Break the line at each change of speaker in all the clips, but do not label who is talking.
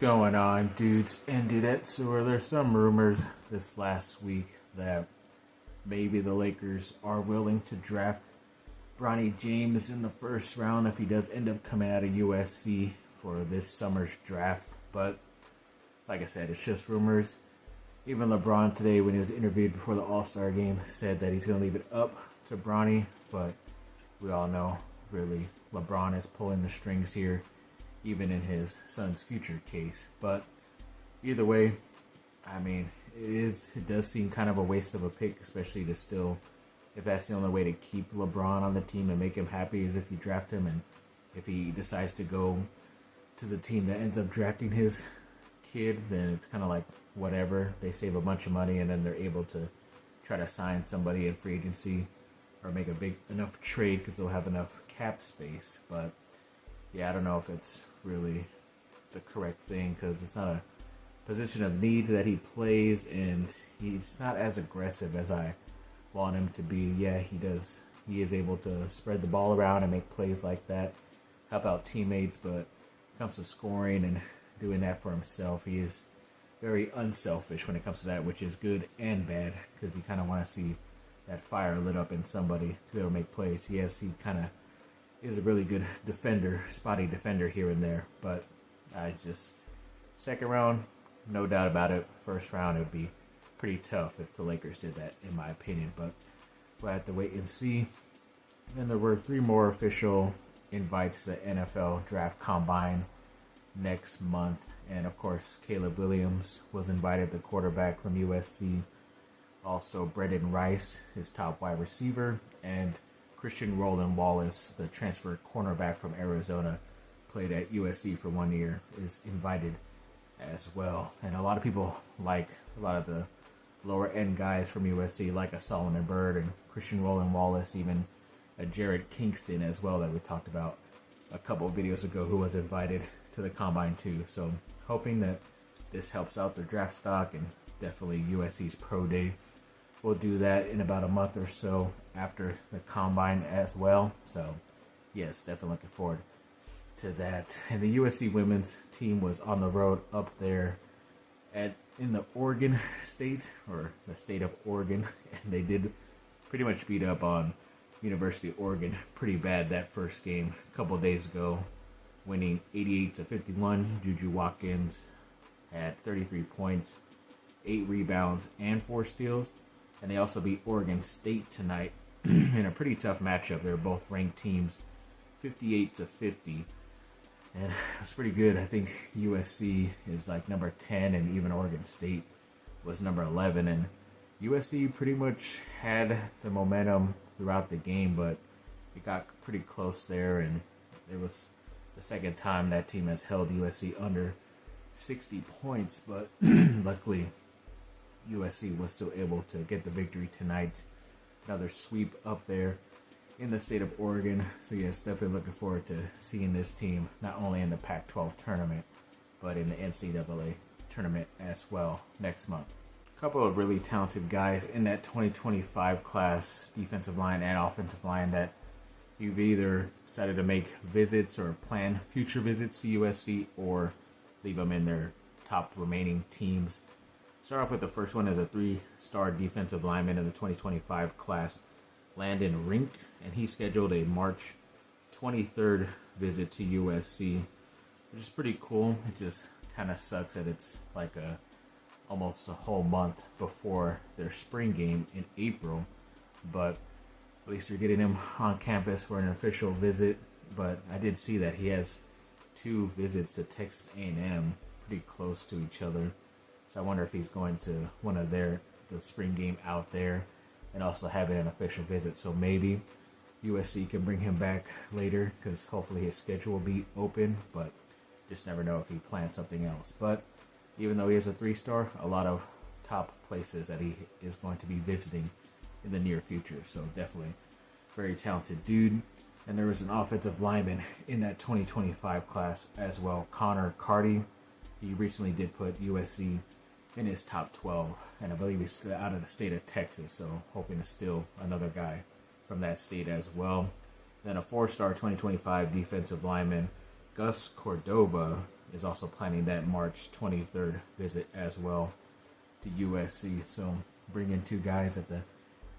going on, dudes and dudettes? So there's some rumors this last week that maybe the Lakers are willing to draft Bronny James in the first round if he does end up coming out of USC for this summer's draft. But like I said, it's just rumors. Even LeBron today, when he was interviewed before the All-Star game, said that he's going to leave it up to Bronny. But we all know, really, LeBron is pulling the strings here, even in his son's future case. But either way, I mean, it does seem kind of a waste of a pick, especially to still, if that's the only way to keep LeBron on the team and make him happy is if you draft him, and if he decides to go to the team that ends up drafting his kid, then it's kind of like whatever. They save a bunch of money and then they're able to try to sign somebody in free agency or make a big enough trade because they'll have enough cap space. But yeah, I don't know if it's really the correct thing because it's not a position of need that he plays, and he's not as aggressive as I want him to be. Yeah, he does. He is able to spread the ball around and make plays like that, help out teammates, but when it comes to scoring and doing that for himself, he is very unselfish when it comes to that, which is good and bad because you kind of want to see that fire lit up in somebody to be able to make plays. Yes, he kind of is a really good defender, spotty defender here and there, but second round, no doubt about it. First round, it would be pretty tough if the Lakers did that, in my opinion, but we'll have to wait and see. Then there were 3 more official invites to NFL Draft Combine next month, and of course, Caleb Williams was invited, the quarterback from USC. Also, Brendan Rice, his top wide receiver, and Christian Roland Wallace, the transfer cornerback from Arizona, played at USC for 1 year, is invited as well. And a lot of people like a lot of the lower end guys from USC, like a Solomon Byrd and Christian Roland Wallace, even a Jared Kingston as well that we talked about a couple of videos ago, who was invited to the Combine too. So hoping that this helps out their draft stock, and definitely USC's Pro Day will do that in about a month or so after the Combine as well. So yes, definitely looking forward to that. And the USC women's team was on the road up there in the Oregon state, or the state of Oregon, and they did pretty much beat up on University of Oregon pretty bad that first game a couple of days ago, winning 88-51. Juju Watkins had 33 points, 8 rebounds, and 4 steals. And they also beat Oregon State tonight in a pretty tough matchup. They're both ranked teams, 58-50. And it's pretty good. I think USC is like number 10, and even Oregon State was number 11. And USC pretty much had the momentum throughout the game, but it got pretty close there. And it was the second time that team has held USC under 60 points. But luckily, USC was still able to get the victory tonight. Another sweep up there in the state of Oregon. So yes, definitely looking forward to seeing this team not only in the Pac-12 tournament, but in the NCAA tournament as well next month. A couple of really talented guys in that 2025 class, defensive line and offensive line, that you've either decided to make visits or plan future visits to USC, or leave them in their top remaining teams. Start off with the first one as a 3-star defensive lineman in the 2025 class, Landon Rink, and he scheduled a March 23rd visit to USC, which is pretty cool. It just kind of sucks that it's like almost a whole month before their spring game in April, but at least you're getting him on campus for an official visit. But I did see that he has 2 visits to Texas A&M, pretty close to each other. So I wonder if he's going to one of the spring game out there and also having an official visit. So maybe USC can bring him back later, because hopefully his schedule will be open, but just never know if he plans something else. But even though he is a 3-star, a lot of top places that he is going to be visiting in the near future. So definitely very talented dude. And there was an offensive lineman in that 2025 class as well, Connor Carty. He recently did put USC in his top 12, and I believe he's out of the state of Texas, so hoping to steal another guy from that state as well. Then a 4-star 2025 defensive lineman, Gus Cordova, is also planning that March 23rd visit as well to USC. So bring in two guys at the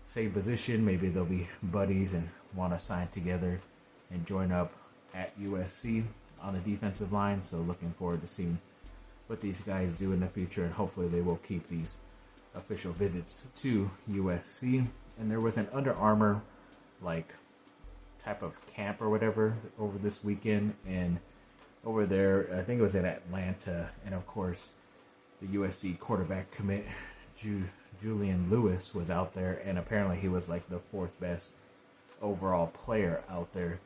same position. Maybe they'll be buddies and want to sign together and join up at USC on the defensive line. So looking forward to seeing what these guys do in the future, and hopefully they will keep these official visits to USC. And there was an Under Armour like type of camp or whatever over this weekend, and over there I think it was in Atlanta, and of course the USC quarterback commit Julian Lewis was out there, and apparently he was like the fourth best overall player out there,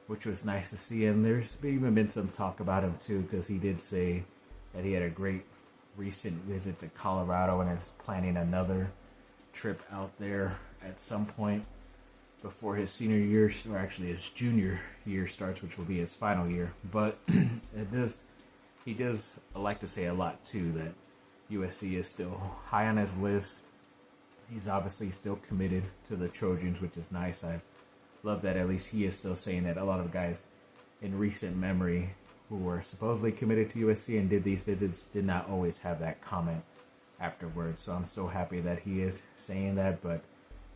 which was nice to see. And there's even been some talk about him too, because he did say that he had a great recent visit to Colorado and is planning another trip out there at some point before his senior year, or actually his junior year starts, which will be his final year. But he does like to say a lot too, that USC is still high on his list. He's obviously still committed to the Trojans, which is nice. I love that at least he is still saying that. A lot of guys in recent memory who were supposedly committed to USC and did these visits did not always have that comment afterwards. So I'm so happy that he is saying that. But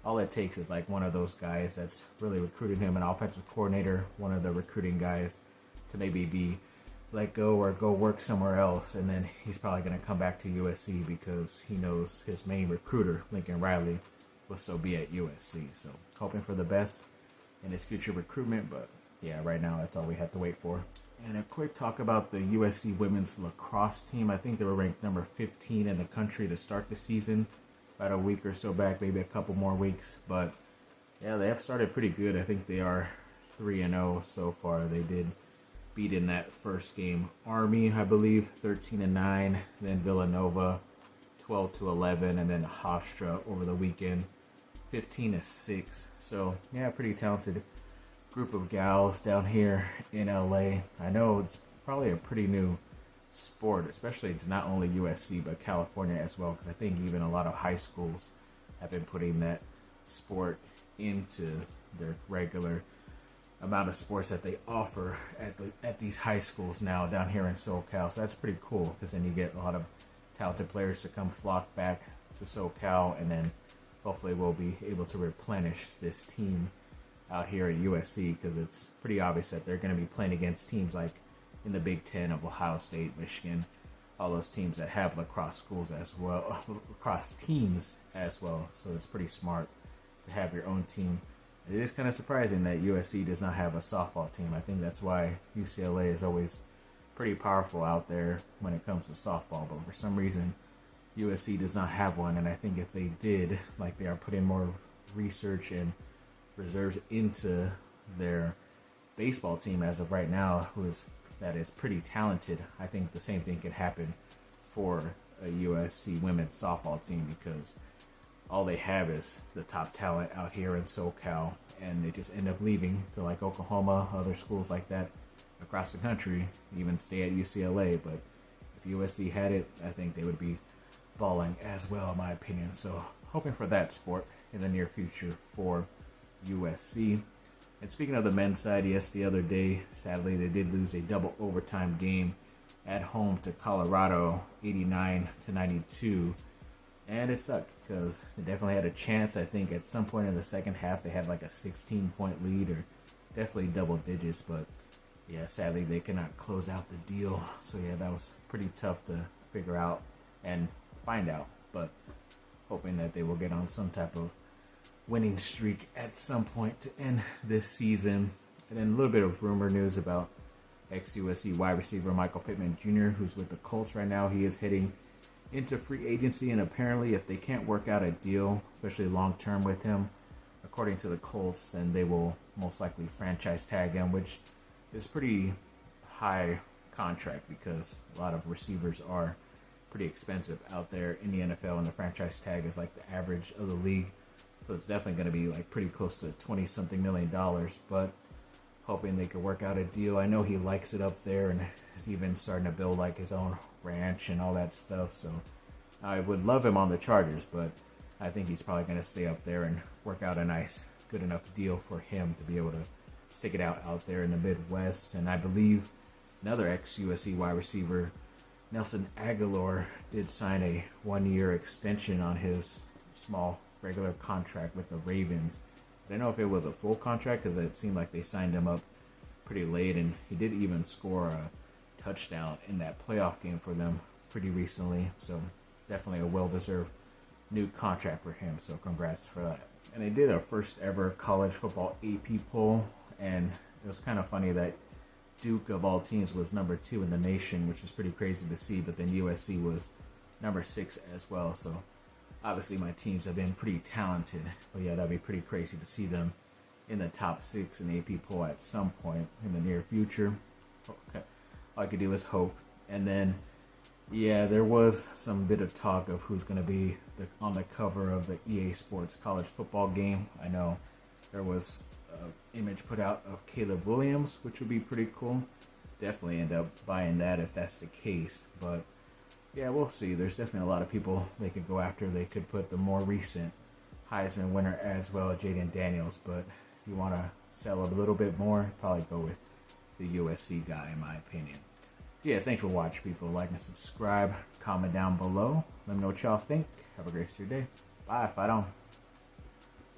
all it takes is like one of those guys that's really recruiting him, an offensive coordinator, one of the recruiting guys, to maybe be let go or go work somewhere else, and then he's probably going to come back to USC because he knows his main recruiter, Lincoln Riley, will still be at USC. So hoping for the best in his future recruitment, but yeah, right now that's all we have to wait for. And a quick talk about the USC women's lacrosse team. I think they were ranked number 15 in the country to start the season, about a week or so back, maybe a couple more weeks. But yeah, they have started pretty good. I think they are 3-0 so far. They did beat in that first game Army, I believe, 13-9, then Villanova 12-11, and then Hofstra over the weekend 15-6. So yeah, pretty talented group of gals down here in LA. I know it's probably a pretty new sport, especially to not only USC but California as well, because I think even a lot of high schools have been putting that sport into their regular amount of sports that they offer at these high schools now down here in SoCal. So that's pretty cool, because then you get a lot of talented players to come flock back to SoCal, and then hopefully we'll be able to replenish this team out here at USC, because it's pretty obvious that they're going to be playing against teams like in the Big Ten of Ohio State, Michigan, all those teams that have lacrosse schools as well, lacrosse teams as well. So it's pretty smart to have your own team. It is kind of surprising that USC does not have a softball team. I think that's why UCLA is always pretty powerful out there when it comes to softball, but for some reason USC does not have one. And I think if they did, like, they are putting more research and reserves into their baseball team as of right now, that is pretty talented. I think the same thing could happen for a USC women's softball team, because all they have is the top talent out here in SoCal, and they just end up leaving to like Oklahoma, other schools like that across the country, even stay at UCLA. But if USC had it, I think they would be balling as well, in my opinion. So hoping for that sport in the near future for USC. And speaking of the men's side, yes, the other day, sadly, they did lose a double overtime game at home to Colorado, 89-92. And it sucked, because they definitely had a chance. I think at some point in the second half, they had like a 16-point lead, or definitely double digits. But yeah, sadly, they cannot close out the deal. So yeah, that was pretty tough to figure out and find out. But hoping that they will get on some type of winning streak at some point to end this season. And then a little bit of rumor news about ex-USC wide receiver Michael Pittman Jr., who's with the Colts right now. He is heading into free agency, and apparently if they can't work out a deal, especially long-term with him, according to the Colts, then they will most likely franchise tag him, which is pretty high contract, because a lot of receivers are pretty expensive out there in the NFL, and the franchise tag is like the average of the league. So it's definitely going to be like pretty close to $20-something million, but hoping they could work out a deal. I know he likes it up there and is even starting to build like his own ranch and all that stuff. So I would love him on the Chargers, but I think he's probably going to stay up there and work out a nice, good enough deal for him to be able to stick it out there in the Midwest. And I believe Another ex-USC wide receiver, Nelson Aguilar, did sign a 1-year extension on his small regular contract with the Ravens. I don't know if it was a full contract because it seemed like they signed him up pretty late, and he did even score a touchdown in that playoff game for them pretty recently. So definitely a well-deserved new contract for him. So congrats for that. And they did a first ever college football AP poll, and it was kind of funny that Duke of all teams was number 2 in the nation, which was pretty crazy to see, but then USC was number 6 as well. So obviously my teams have been pretty talented, but yeah, that'd be pretty crazy to see them in the top 6 in the AP poll at some point in the near future. Okay. All I could do is hope. And then, yeah, there was some bit of talk of who's going to be on the cover of the EA Sports college football game. I know there was an image put out of Caleb Williams, which would be pretty cool. Definitely end up buying that if that's the case. But yeah, we'll see. There's definitely a lot of people they could go after. They could put the more recent Heisman winner as well, Jaden Daniels. But if you want to sell a little bit more, probably go with the USC guy, in my opinion. Yeah, thanks for watching, people. Like and subscribe. Comment down below. Let me know what y'all think. Have a great rest of your day. Bye. Fight on.